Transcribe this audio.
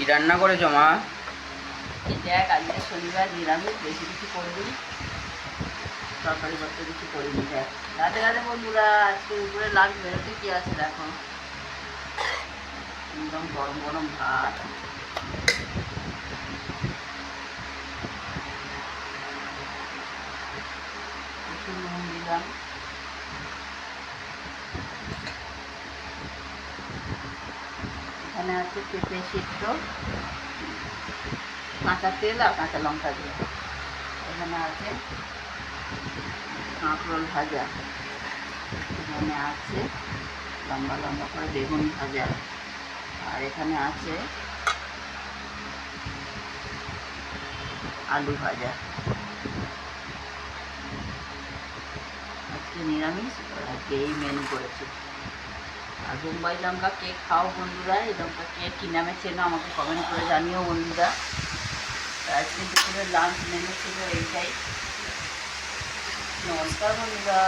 রান্না করেছো মা? দেখ আজকে শনিবার নিরামিষ, বেশি কিছু করবি, তরকারি পত্র কিছু করিনি। দেখ রাতে রাতে বন্ধুরা, আজকে উপরে লাঞ্চ বেরোতে কি আছে দেখো, একদম গরম গরম ভাত, একটু নুন দিলাম, এখানে আছে পেঁপে সিদ্ধ, কাঁচা তেল আর কাঁচা লঙ্কা দিয়ে। এখানে আছে কাঁকরোল ভাজা, এখানে আছে লম্বা লম্বা করে বেগুন ভাজা, আর এখানে আছে আলু ভাজা। আজকে নিরামিষ, আজকে এই মেনু করেছি। আর বোম্বাই লঙ্কা কেক খাও বন্ধুরা, এই লঙ্কা কেক কী নামে চেনো আমাকে কমেন্ট করে জানিও বন্ধুরা। আজকে দুপুরের লাঞ্চ মেনু ছিল এইটাই। নমস্কার বন্ধুরা।